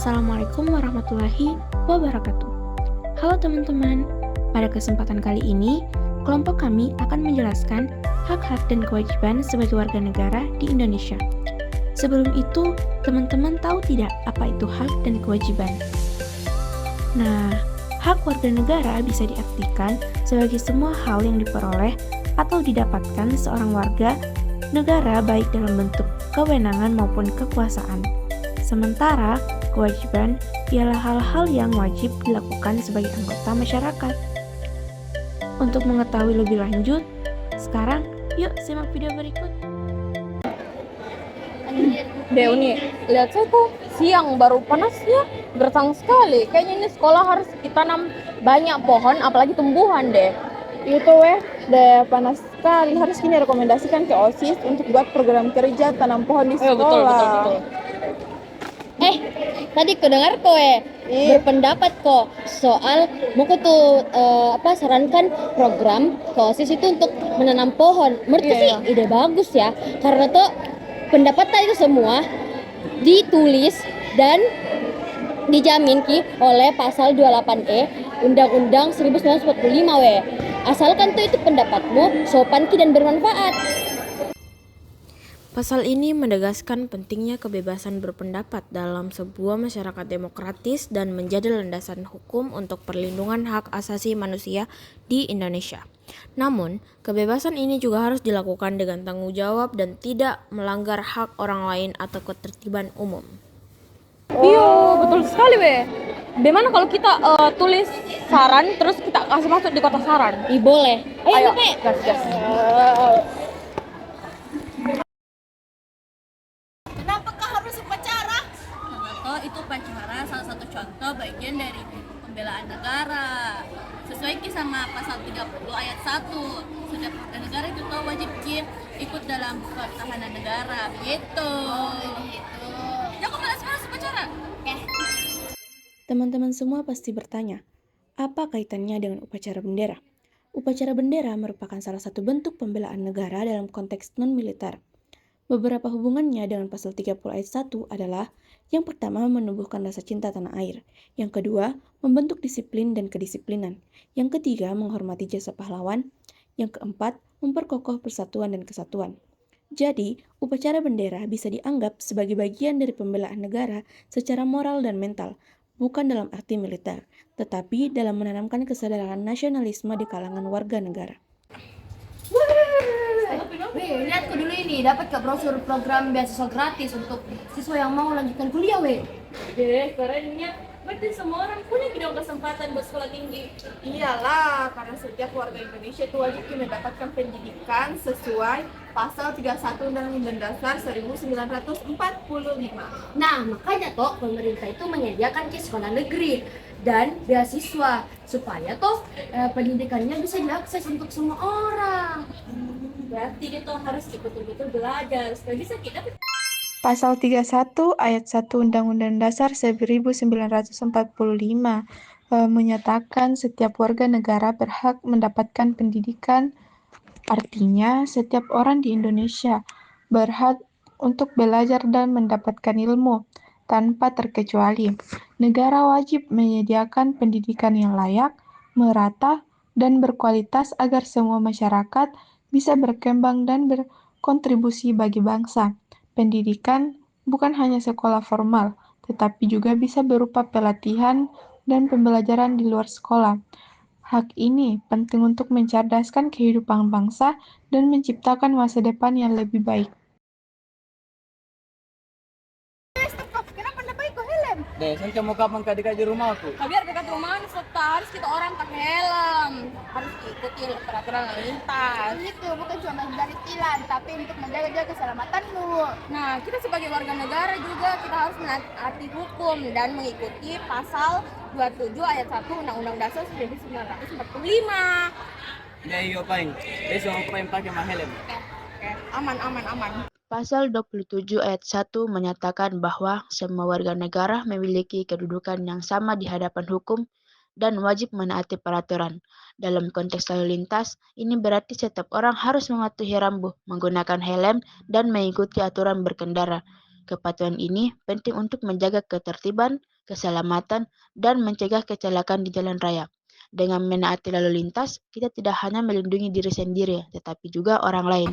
Assalamualaikum warahmatullahi wabarakatuh. Halo teman-teman, pada kesempatan kali ini, kelompok kami akan menjelaskan hak-hak dan kewajiban sebagai warga negara di Indonesia. Sebelum itu, teman-teman tahu tidak apa itu hak dan kewajiban? Nah, hak warga negara bisa diartikan sebagai semua hal yang diperoleh atau didapatkan seorang warga negara baik dalam bentuk kewenangan maupun kekuasaan. Sementara, kewajiban ialah hal-hal yang wajib dilakukan sebagai anggota masyarakat. Untuk mengetahui lebih lanjut, sekarang yuk simak video berikut. Uni, lihat saya kok siang baru panasnya gersang sekali. Kayaknya ini sekolah harus ditanam banyak pohon, apalagi tumbuhan deh. Itu deh panas sekali. Harus kini rekomendasikan ke OSIS untuk buat program kerja tanam pohon di sekolah. Betul. Tadi ku dengar berpendapat kok soal mau tuh sarankan program ke OSIS itu untuk menanam pohon. Menurutku sih ide bagus ya, karena tuh pendapat itu semua ditulis dan dijamin oleh pasal 28E Undang-Undang 1945 Asalkan tuh itu pendapatmu sopan dan bermanfaat. Pasal ini menegaskan pentingnya kebebasan berpendapat dalam sebuah masyarakat demokratis dan menjadi landasan hukum untuk perlindungan hak asasi manusia di Indonesia. Namun, kebebasan ini juga harus dilakukan dengan tanggung jawab dan tidak melanggar hak orang lain atau ketertiban umum. Iya, betul sekali Bagaimana kalau kita tulis saran terus kita kasih masuk di kotak saran? Boleh. Ayo, gas. Itu upacara salah satu contoh bagian dari pembelaan negara. Sesuai sama pasal 30 ayat 1. Setiap warga negara itu wajib ikut dalam pertahanan negara. Gitu. Jangan malas-malas upacara. Teman-teman semua pasti bertanya, apa kaitannya dengan upacara bendera? Upacara bendera merupakan salah satu bentuk pembelaan negara dalam konteks non-militer. Beberapa hubungannya dengan pasal 30 ayat 1 adalah yang pertama, menumbuhkan rasa cinta tanah air. Yang kedua, membentuk disiplin dan kedisiplinan. Yang ketiga, menghormati jasa pahlawan. Yang keempat, memperkokoh persatuan dan kesatuan. Jadi, upacara bendera bisa dianggap sebagai bagian dari pembelaan negara secara moral dan mental, bukan dalam arti militer, tetapi dalam menanamkan kesadaran nasionalisme di kalangan warga negara. Lihat dulu ini, dapat ke brosur program beasiswa gratis untuk siswa yang mau lanjutkan kuliah, Kerennya. Berarti semua orang punya dong kesempatan buat sekolah tinggi. Iyalah, karena setiap warga Indonesia itu wajib mendapatkan pendidikan sesuai pasal 31 Undang-Undang Dasar 1945. Nah, makanya pemerintah itu menyediakan ke sekolah negeri dan beasiswa supaya pendidikannya bisa diakses untuk semua orang. Berarti kita harus betul-betul belajar supaya bisa kita. Pasal 31 ayat 1 Undang-Undang Dasar 1945 menyatakan setiap warga negara berhak mendapatkan pendidikan. Artinya, setiap orang di Indonesia berhak untuk belajar dan mendapatkan ilmu tanpa terkecuali. Negara wajib menyediakan pendidikan yang layak, merata, dan berkualitas agar semua masyarakat bisa berkembang dan berkontribusi bagi bangsa. Pendidikan bukan hanya sekolah formal, tetapi juga bisa berupa pelatihan dan pembelajaran di luar sekolah. Hak ini penting untuk mencerdaskan kehidupan bangsa dan menciptakan masa depan yang lebih baik. Saya mau kapan dekat di rumahku? Biar dekat rumah harus kita orang pakai helm, harus ikuti peraturan lalu lintas. Itu bukan cuma dari tilang, tapi untuk menjaga keselamatanmu. Nah, kita sebagai warga negara juga kita harus menaati hukum dan mengikuti pasal 27 ayat 1 Undang-Undang Dasar 1945. Ya iya paling. Besok aku pakai helm. Oke. Aman. Pasal 27 ayat 1 menyatakan bahwa semua warga negara memiliki kedudukan yang sama di hadapan hukum dan wajib menaati peraturan. Dalam konteks lalu lintas, ini berarti setiap orang harus mematuhi rambu, menggunakan helm, dan mengikuti aturan berkendara. Kepatuhan ini penting untuk menjaga ketertiban, keselamatan, dan mencegah kecelakaan di jalan raya. Dengan menaati lalu lintas, kita tidak hanya melindungi diri sendiri, tetapi juga orang lain.